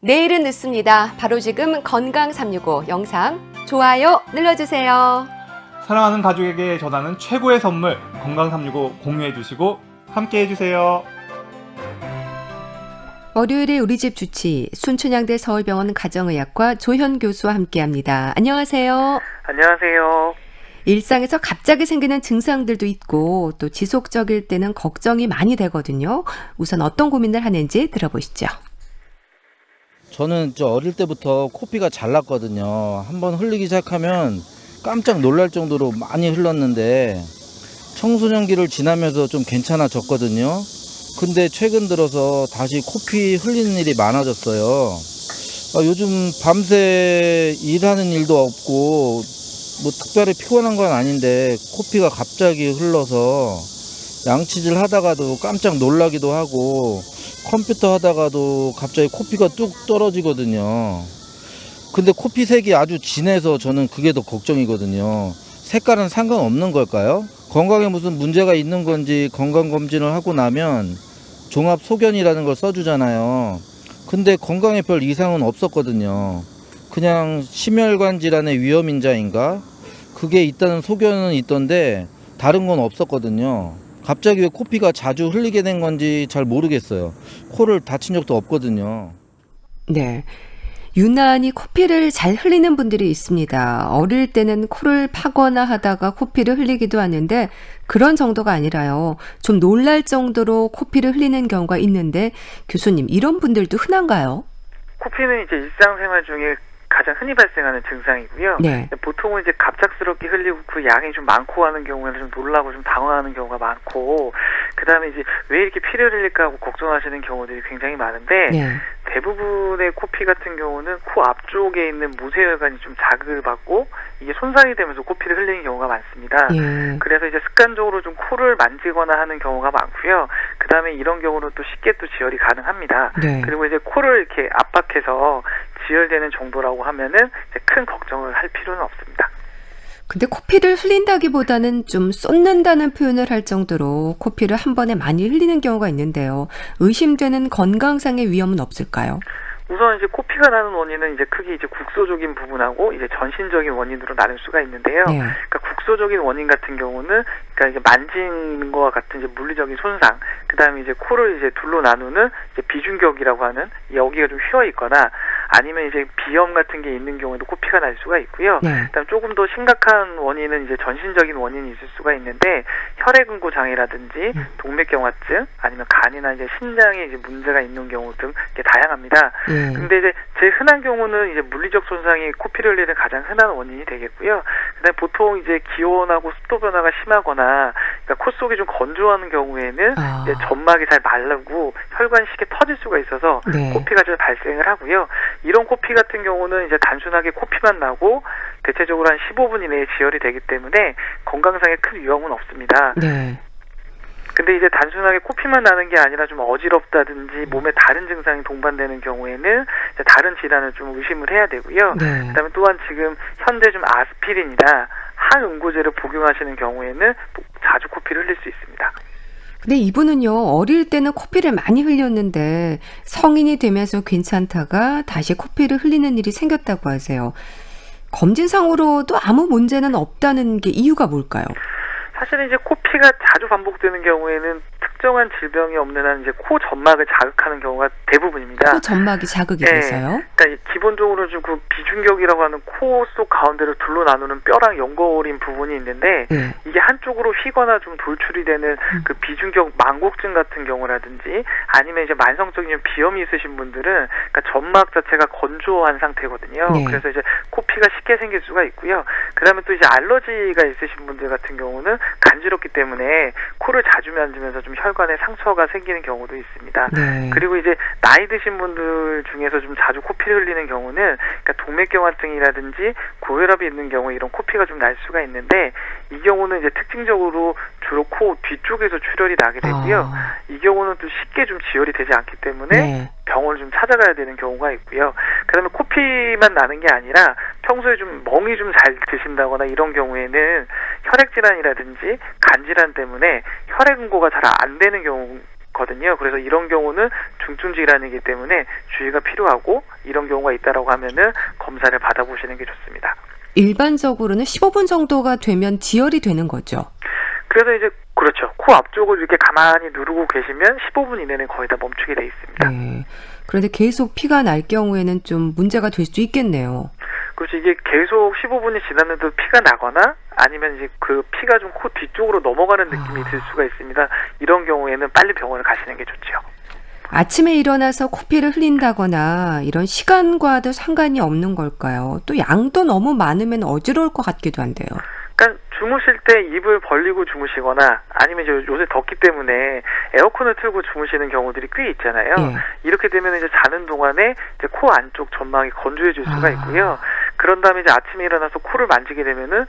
내일은 늦습니다. 바로 지금 건강 365 영상 좋아요 눌러주세요. 사랑하는 가족에게 전하는 최고의 선물 건강 365 공유해 주시고 함께 해주세요. 월요일에 우리 집 주치 순천향대 서울병원 가정의학과 조현 교수와 함께합니다. 안녕하세요. 안녕하세요. 일상에서 갑자기 생기는 증상들도 있고 또 지속적일 때는 걱정이 많이 되거든요. 우선 어떤 고민을 하는지 들어보시죠. 저는 어릴 때부터 코피가 잘 났거든요. 한번 흘리기 시작하면 깜짝 놀랄 정도로 많이 흘렀는데 청소년기를 지나면서 좀 괜찮아졌거든요. 근데 최근 들어서 다시 코피 흘리는 일이 많아졌어요. 요즘 밤새 일하는 일도 없고 뭐 특별히 피곤한 건 아닌데 코피가 갑자기 흘러서 양치질 하다가도 깜짝 놀라기도 하고 컴퓨터 하다가도 갑자기 코피가 뚝 떨어지거든요. 근데 코피 색이 아주 진해서 저는 그게 더 걱정이거든요. 색깔은 상관없는 걸까요? 건강에 무슨 문제가 있는 건지 건강검진을 하고 나면 종합소견이라는 걸 써주잖아요. 근데 건강에 별 이상은 없었거든요. 그냥 심혈관 질환의 위험인자인가? 그게 있다는 소견은 있던데 다른 건 없었거든요. 갑자기 왜 코피가 자주 흘리게 된 건지 잘 모르겠어요. 코를 다친 적도 없거든요. 네. 유난히 코피를 잘 흘리는 분들이 있습니다. 어릴 때는 코를 파거나 하다가 코피를 흘리기도 하는데 그런 정도가 아니라요. 좀 놀랄 정도로 코피를 흘리는 경우가 있는데 교수님, 이런 분들도 흔한가요? 코피는 이제 일상생활 중에 가장 흔히 발생하는 증상이고요. 네. 보통은 이제 갑작스럽게 흘리고 그 양이 좀 많고 하는 경우에는 좀 놀라고 좀 당황하는 경우가 많고, 그 다음에 이제 왜 이렇게 피를 흘릴까 하고 걱정하시는 경우들이 굉장히 많은데, 네. 대부분의 코피 같은 경우는 코 앞쪽에 있는 모세혈관이 좀 자극을 받고 이게 손상이 되면서 코피를 흘리는 경우가 많습니다. 예. 그래서 이제 습관적으로 좀 코를 만지거나 하는 경우가 많고요. 그 다음에 이런 경우는 또 쉽게 또 지혈이 가능합니다. 네. 그리고 이제 코를 이렇게 압박해서 지혈되는 정도라고 하면은 이제 큰 걱정을 할 필요는 없습니다. 근데 코피를 흘린다기보다는 좀 쏟는다는 표현을 할 정도로 코피를 한 번에 많이 흘리는 경우가 있는데요. 의심되는 건강상의 위험은 없을까요? 우선 이제 코피가 나는 원인은 이제 크게 이제 국소적인 부분하고 이제 전신적인 원인으로 나눌 수가 있는데요. 네. 그러니까 국소적인 원인 같은 경우는 그러니까 이제 만지는 것과 같은 이제 물리적인 손상, 그다음에 이제 코를 이제 둘로 나누는 이제 비중격이라고 하는 여기가 좀 휘어 있거나 아니면 이제 비염 같은 게 있는 경우에도 코피가 날 수가 있고요. 네. 그다음 조금 더 심각한 원인은 이제 전신적인 원인이 있을 수가 있는데 혈액응고 장애라든지 동맥경화증 아니면 간이나 이제 신장에 이제 문제가 있는 경우 등 이게 다양합니다. 근데 이제 제일 흔한 경우는 이제 물리적 손상이 코피를 흘리는 가장 흔한 원인이 되겠고요. 그다음에 보통 이제 기온하고 습도 변화가 심하거나 그러니까 코 속이 좀 건조하는 경우에는 이제 점막이 잘 마르고 혈관식에 터질 수가 있어서 네. 코피가 좀 발생을 하고요. 이런 코피 같은 경우는 이제 단순하게 코피만 나고 대체적으로 한 15분 이내에 지혈이 되기 때문에 건강상에 큰 위험은 없습니다. 네. 근데 이제 단순하게 코피만 나는 게 아니라 좀 어지럽다든지 몸에 다른 증상이 동반되는 경우에는 이제 다른 질환을 좀 의심을 해야 되고요. 네. 그다음에 또한 지금 현재 좀 아스피린이나 항응고제를 복용하시는 경우에는 자주 코피를 흘릴 수 있습니다. 근데 이분은요, 어릴 때는 코피를 많이 흘렸는데 성인이 되면서 괜찮다가 다시 코피를 흘리는 일이 생겼다고 하세요. 검진상으로도 아무 문제는 없다는 게 이유가 뭘까요? 사실은 이제 코피가 자주 반복되는 경우에는 특정한 질병이 없는 한 이제 코 점막을 자극하는 경우가 대부분입니다. 코 점막이 자극이 네. 돼서요? 그러니까 기본적으로 좀 그 비중격이라고 하는 코 속 가운데를 둘로 나누는 뼈랑 연결인 부분이 있는데 네. 이게 한쪽으로 휘거나 좀 돌출이 되는 그 비중격 망곡증 같은 경우라든지 아니면 이제 만성적인 비염이 있으신 분들은 그러니까 점막 자체가 건조한 상태거든요. 네. 그래서 이제 코피가 쉽게 생길 수가 있고요. 그다음에 또 이제 알러지가 있으신 분들 같은 경우는 간지럽기 때문에 코를 자주 만지면서 좀 혈관에 상처가 생기는 경우도 있습니다. 네. 그리고 이제 나이 드신 분들 중에서 좀 자주 코피를 흘리는 경우는 그러니까 동맥경화증이라든지 고혈압이 있는 경우에 이런 코피가 좀 날 수가 있는데 이 경우는 이제 특징적으로 주로 코 뒤쪽에서 출혈이 나게 되고요. 이 경우는 또 쉽게 좀 지혈이 되지 않기 때문에 네. 병원을 좀 찾아가야 되는 경우가 있고요. 그다음에 코피만 나는 게 아니라 평소에 좀 멍이 좀 잘 드신다거나 이런 경우에는 혈액 질환이라든지 간 질환 때문에 혈액 응고가 잘 안 되는 경우거든요. 그래서 이런 경우는 중증 질환이기 때문에 주의가 필요하고 이런 경우가 있다라고 하면은 검사를 받아보시는 게 좋습니다. 일반적으로는 15분 정도가 되면 지혈이 되는 거죠. 그래서 이제 그렇죠. 코 앞쪽을 이렇게 가만히 누르고 계시면 15분 이내는 거의 다 멈추게 돼 있습니다. 네. 그런데 계속 피가 날 경우에는 좀 문제가 될 수 있겠네요. 그렇죠. 이게 계속 15분이 지났는데도 피가 나거나 아니면 이제 그 피가 좀 코 뒤쪽으로 넘어가는 느낌이 들 수가 있습니다. 이런 경우에는 빨리 병원을 가시는 게 좋죠. 아침에 일어나서 코피를 흘린다거나 이런 시간과도 상관이 없는 걸까요? 또 양도 너무 많으면 어지러울 것 같기도 한데요. 그러니까 주무실 때 입을 벌리고 주무시거나 아니면 이제 요새 덥기 때문에 에어컨을 틀고 주무시는 경우들이 꽤 있잖아요. 예. 이렇게 되면 이제 자는 동안에 이제 코 안쪽 점막이 건조해질 수가 있고요. 그런 다음에 이제 아침에 일어나서 코를 만지게 되면은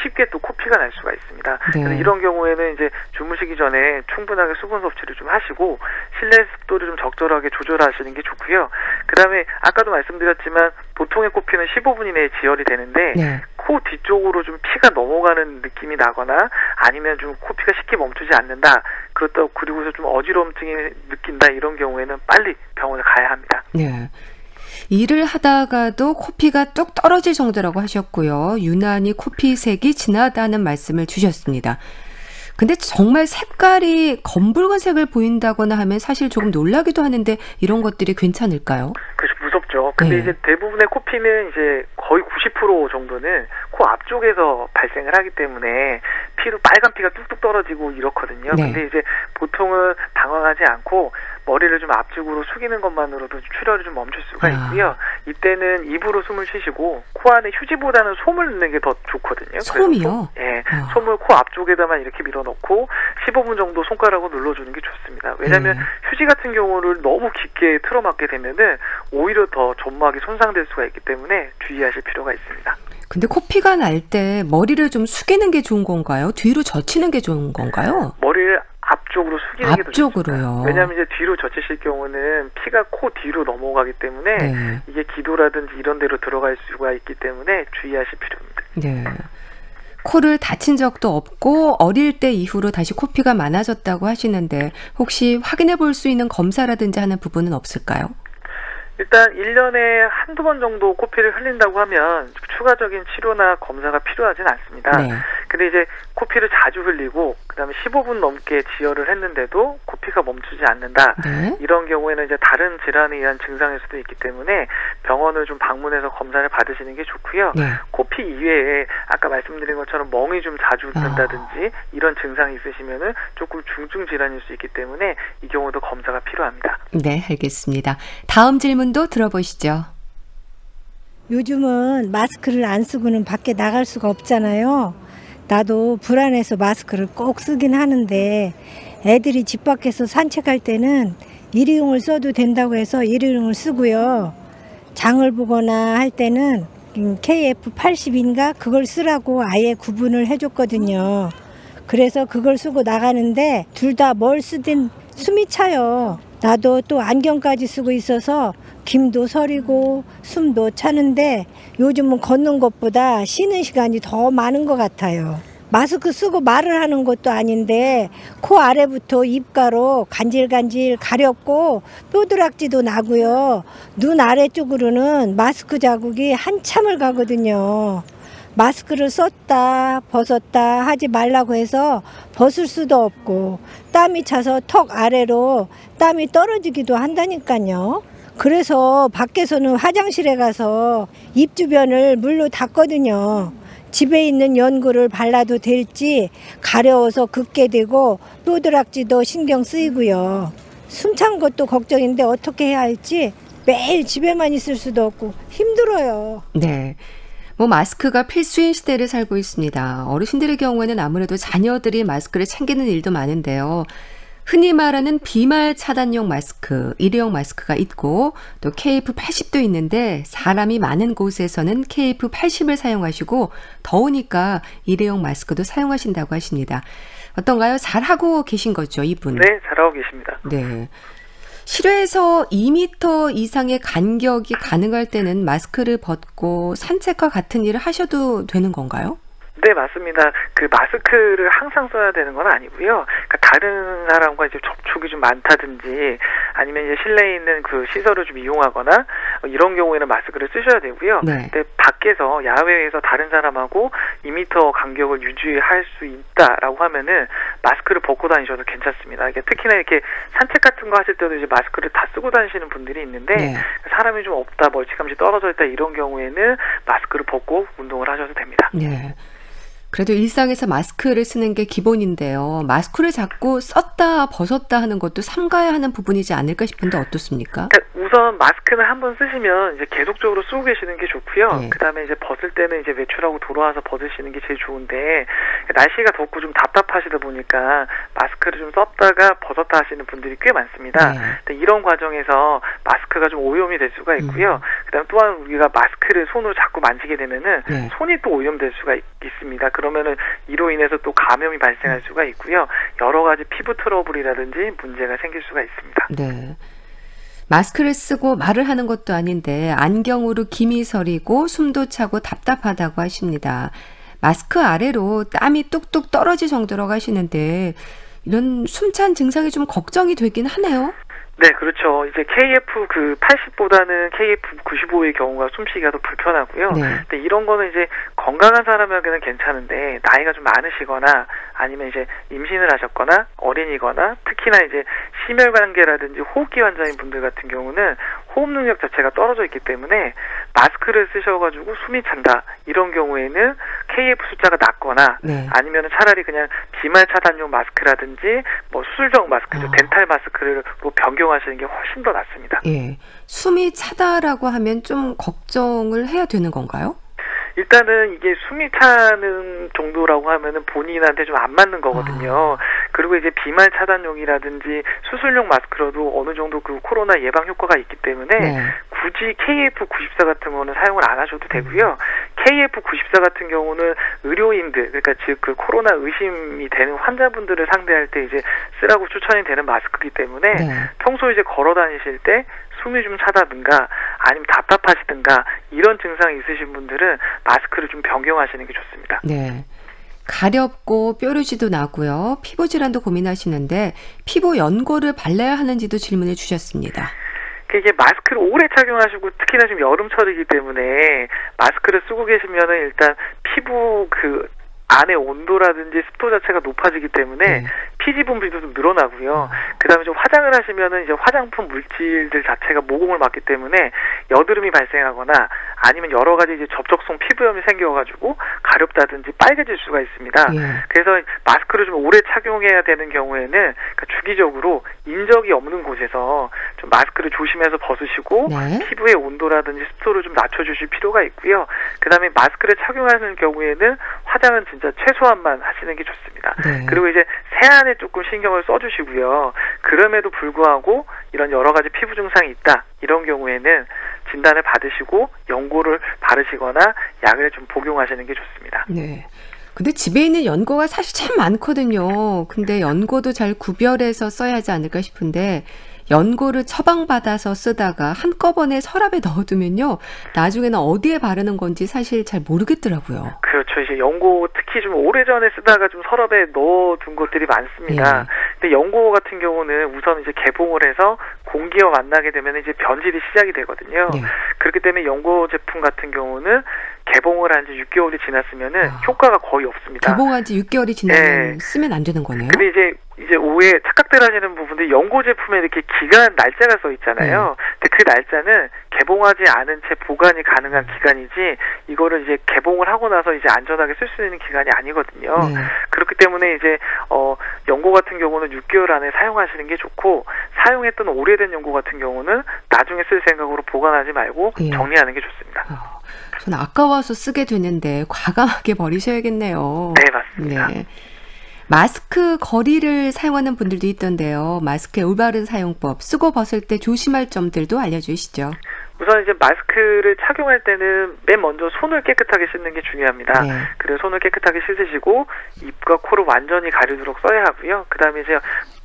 쉽게 또 코피가 날 수가 있습니다. 네. 이런 경우에는 이제 주무시기 전에 충분하게 수분 섭취를 좀 하시고 실내 습도를 좀 적절하게 조절하시는 게 좋고요. 그다음에 아까도 말씀드렸지만 보통의 코피는 15분 이내에 지혈이 되는데 네. 코 뒤쪽으로 좀 피가 넘어가는 느낌이 나거나 아니면 좀 코피가 쉽게 멈추지 않는다. 그렇다고 그리고서 좀 어지러움증이 느낀다. 이런 경우에는 빨리 병원에 가야 합니다. 네. 일을 하다가도 코피가 뚝 떨어질 정도라고 하셨고요. 유난히 코피색이 진하다는 말씀을 주셨습니다. 근데 정말 색깔이 검붉은색을 보인다거나 하면 사실 조금 놀라기도 하는데 이런 것들이 괜찮을까요? 그렇죠. 무섭죠. 근데 네. 이제 대부분의 코피는 이제 거의 90% 정도는 코 앞쪽에서 발생을 하기 때문에 피도 빨간 피가 뚝뚝 떨어지고 이렇거든요. 네. 근데 이제 보통은 당황하지 않고 머리를 좀 앞쪽으로 숙이는 것만으로도 출혈을 좀 멈출 수가 있고요. 이때는 입으로 숨을 쉬시고 코 안에 휴지보다는 솜을 넣는 게 더 좋거든요. 솜이요? 예, 솜을 코 앞쪽에다만 이렇게 밀어넣고 15분 정도 손가락으로 눌러주는 게 좋습니다. 왜냐하면 휴지 같은 경우를 너무 깊게 틀어막게 되면은 오히려 더 점막이 손상될 수가 있기 때문에 주의하실 필요가 있습니다. 근데 코피가 날 때 머리를 좀 숙이는 게 좋은 건가요? 뒤로 젖히는 게 좋은 건가요? 머리를 앞쪽으로 숙이는 게 더 좋습니다. 앞쪽으로요. 왜냐하면 이제 뒤로 젖히실 경우는 피가 코 뒤로 넘어가기 때문에 네. 이게 기도라든지 이런 데로 들어갈 수가 있기 때문에 주의하실 필요입니다. 네. 코를 다친 적도 없고 어릴 때 이후로 다시 코피가 많아졌다고 하시는데 혹시 확인해 볼 수 있는 검사라든지 하는 부분은 없을까요? 일단 1년에 한두 번 정도 코피를 흘린다고 하면 추가적인 치료나 검사가 필요하진 않습니다. 네. 근데 이제 코피를 자주 흘리고 그다음에 15분 넘게 지혈을 했는데도 코피가 멈추지 않는다. 네. 이런 경우에는 이제 다른 질환에 의한 증상일 수도 있기 때문에 병원을 좀 방문해서 검사를 받으시는 게 좋고요. 네. 코피 이외에 아까 말씀드린 것처럼 멍이 좀 자주 든다든지 이런 증상이 있으시면은 조금 중증 질환일 수 있기 때문에 이 경우도 검사가 필요합니다. 네, 알겠습니다. 다음 질문도 들어보시죠. 요즘은 마스크를 안 쓰고는 밖에 나갈 수가 없잖아요. 나도 불안해서 마스크를 꼭 쓰긴 하는데 애들이 집 밖에서 산책할 때는 일회용을 써도 된다고 해서 일회용을 쓰고요. 장을 보거나 할 때는 KF80인가 그걸 쓰라고 아예 구분을 해줬거든요. 그래서 그걸 쓰고 나가는데 둘 다 뭘 쓰든 숨이 차요. 나도 또 안경까지 쓰고 있어서 김도 서리고 숨도 차는데 요즘은 걷는 것보다 쉬는 시간이 더 많은 것 같아요. 마스크 쓰고 말을 하는 것도 아닌데 코 아래부터 입가로 간질간질 가렵고 뼈드락지도 나고요. 눈 아래쪽으로는 마스크 자국이 한참을 가거든요. 마스크를 썼다 벗었다 하지 말라고 해서 벗을 수도 없고 땀이 차서 턱 아래로 땀이 떨어지기도 한다니까요. 그래서 밖에서는 화장실에 가서 입 주변을 물로 닦거든요. 집에 있는 연고를 발라도 될지 가려워서 긋게 되고 뼈드락지도 신경 쓰이고요. 숨찬 것도 걱정인데 어떻게 해야 할지 매일 집에만 있을 수도 없고 힘들어요. 네. 마스크가 필수인 시대를 살고 있습니다. 어르신들의 경우에는 아무래도 자녀들이 마스크를 챙기는 일도 많은데요. 흔히 말하는 비말 차단용 마스크, 일회용 마스크가 있고 또 KF80도 있는데 사람이 많은 곳에서는 KF80을 사용하시고 더우니까 일회용 마스크도 사용하신다고 하십니다. 어떤가요? 잘하고 계신 거죠, 이분? 네, 잘하고 계십니다. 네. 실외에서 2m 이상의 간격이 가능할 때는 마스크를 벗고 산책과 같은 일을 하셔도 되는 건가요? 네, 맞습니다. 그 마스크를 항상 써야 되는 건 아니고요. 그러니까 다른 사람과 이제 접촉이 좀 많다든지 아니면 이제 실내에 있는 그 시설을 좀 이용하거나 이런 경우에는 마스크를 쓰셔야 되고요. 네. 근데 밖에서 야외에서 다른 사람하고 2m 간격을 유지할 수 있다라고 하면은 마스크를 벗고 다니셔도 괜찮습니다. 이게 특히나 이렇게 산책 같은 거 하실 때도 이제 마스크를 다 쓰고 다니시는 분들이 있는데 네. 사람이 좀 없다, 멀찌감치 떨어져 있다 이런 경우에는 마스크를 벗고 운동을 하셔도 됩니다. 네. 그래도 일상에서 마스크를 쓰는 게 기본인데요. 마스크를 자꾸 썼다 벗었다 하는 것도 삼가야 하는 부분이지 않을까 싶은데 어떻습니까? 그러니까 우선 마스크는 한번 쓰시면 이제 계속적으로 쓰고 계시는 게 좋고요. 네. 그다음에 이제 벗을 때는 이제 외출하고 돌아와서 벗으시는 게 제일 좋은데 날씨가 덥고 좀 답답하시다 보니까 마스크를 좀 썼다가 벗었다 하시는 분들이 꽤 많습니다. 네. 근데 이런 과정에서 마스크가 좀 오염이 될 수가 있고요. 그다음 또한 우리가 마스크를 손으로 자꾸 만지게 되면은 네. 손이 또 오염될 수가 있습니다. 그러면은 이로 인해서 또 감염이 발생할 수가 있고요. 여러 가지 피부 트러블이라든지 문제가 생길 수가 있습니다. 네. 마스크를 쓰고 말을 하는 것도 아닌데 안경으로 김이 서리고 숨도 차고 답답하다고 하십니다. 마스크 아래로 땀이 뚝뚝 떨어질 정도로 가시는데 이런 숨찬 증상이 좀 걱정이 되긴 하네요. 네, 그렇죠. 이제 KF 80보다는 KF 95의 경우가 숨쉬기가 더 불편하고요. 네. 근데 이런 거는 이제 건강한 사람에게는 괜찮은데 나이가 좀 많으시거나 아니면 이제 임신을 하셨거나 어린이거나 특히나 이제 심혈관계라든지 호흡기 환자인 분들 같은 경우는 호흡 능력 자체가 떨어져 있기 때문에 마스크를 쓰셔가지고 숨이 찬다 이런 경우에는 KF 숫자가 낮거나 네. 아니면 차라리 그냥 비말 차단용 마스크라든지 뭐 수술용 마스크죠. 덴탈 마스크를 뭐 변경하시는 게 훨씬 더 낫습니다. 예. 숨이 차다라고 하면 좀 걱정을 해야 되는 건가요? 일단은 이게 숨이 차는 정도라고 하면은 본인한테 좀 안 맞는 거거든요. 그리고 이제 비말 차단용이라든지 수술용 마스크로도 어느 정도 그 코로나 예방 효과가 있기 때문에 네. 굳이 KF94 같은 거는 사용을 안 하셔도 되고요. KF94 같은 경우는 의료인들, 그러니까 즉 그 코로나 의심이 되는 환자분들을 상대할 때 이제 쓰라고 추천이 되는 마스크이기 때문에 네. 평소 이제 걸어 다니실 때 숨이 좀 차다든가 아니면 답답하시든가 이런 증상이 있으신 분들은 마스크를 좀 변경하시는 게 좋습니다. 네. 가렵고 뾰루지도 나고요. 피부 질환도 고민하시는데 피부 연고를 발라야 하는지도 질문을 주셨습니다. 이게 마스크를 오래 착용하시고 특히나 지금 여름철이기 때문에 마스크를 쓰고 계시면은 일단 피부 그 안의 온도라든지 습도 자체가 높아지기 때문에 피지 분비도 좀 늘어나고요. 그다음에 좀 화장을 하시면은 이제 화장품 물질들 자체가 모공을 막기 때문에 여드름이 발생하거나 아니면 여러 가지 이제 접촉성 피부염이 생겨가지고 가렵다든지 빨개질 수가 있습니다. 그래서 마스크를 좀 오래 착용해야 되는 경우에는 그러니까 주기적으로 인적이 없는 곳에서 좀 마스크를 조심해서 벗으시고 네. 피부의 온도라든지 습도를 좀 낮춰주실 필요가 있고요. 그다음에 마스크를 착용하는 경우에는 화장은 진짜 최소한만 하시는 게 좋습니다. 네. 그리고 이제 세안에 조금 신경을 써주시고요. 그럼에도 불구하고 이런 여러 가지 피부 증상이 있다. 이런 경우에는 진단을 받으시고 연고를 바르시거나 약을 좀 복용하시는 게 좋습니다. 네. 근데 집에 있는 연고가 사실 참 많거든요. 근데 연고도 잘 구별해서 써야 하지 않을까 싶은데 연고를 처방받아서 쓰다가 한꺼번에 서랍에 넣어두면요. 나중에는 어디에 바르는 건지 사실 잘 모르겠더라고요. 그렇죠. 이제 연고 특히 좀 오래전에 쓰다가 좀 서랍에 넣어둔 것들이 많습니다. 근데 연고 같은 경우는 우선 이제 개봉을 해서 공기와 만나게 되면 이제 변질이 시작이 되거든요. 그렇기 때문에 연고 제품 같은 경우는 개봉을 한 지 6개월이 지났으면은 효과가 거의 없습니다. 개봉한 지 6개월이 지나면 쓰면 안 되는 거네요. 근데 이제 오해 착각들 하시는 부분들 연고 제품에 이렇게 기간 날짜가 써 있잖아요. 근데 그 날짜는 개봉하지 않은 채 보관이 가능한 기간이지 이거를 이제 개봉을 하고 나서 이제 안전하게 쓸 수 있는 기간이 아니거든요. 그렇기 때문에 이제 연고 같은 경우는 6개월 안에 사용하시는 게 좋고 사용했던 오래된 연고 같은 경우는 나중에 쓸 생각으로 보관하지 말고 정리하는 게 좋습니다. 저는 아까워서 쓰게 되는데 과감하게 버리셔야겠네요. 네, 맞습니다. 네. 마스크 거리를 사용하는 분들도 있던데요. 마스크의 올바른 사용법, 쓰고 벗을 때 조심할 점들도 알려주시죠. 우선 이제 마스크를 착용할 때는 맨 먼저 손을 깨끗하게 씻는 게 중요합니다. 그래서 손을 깨끗하게 씻으시고 입과 코를 완전히 가리도록 써야 하고요. 그다음에 이제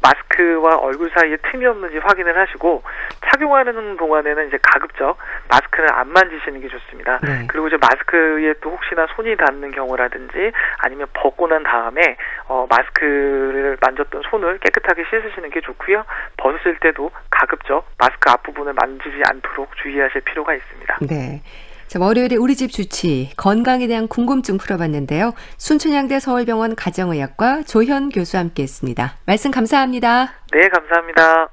마스크와 얼굴 사이에 틈이 없는지 확인을 하시고 착용하는 동안에는 이제 가급적 마스크를 안 만지시는 게 좋습니다. 네. 그리고 이제 마스크에 또 혹시나 손이 닿는 경우라든지 아니면 벗고 난 다음에 마스크를 만졌던 손을 깨끗하게 씻으시는 게 좋고요. 벗으실 때도 가급적 마스크 앞부분을 만지지 않도록 주의하실 필요가 있습니다. 네. 자, 월요일에 우리 집 주치 건강에 대한 궁금증 풀어봤는데요. 순천향대 서울병원 가정의학과 조현 교수와 함께했습니다. 말씀 감사합니다. 네, 감사합니다.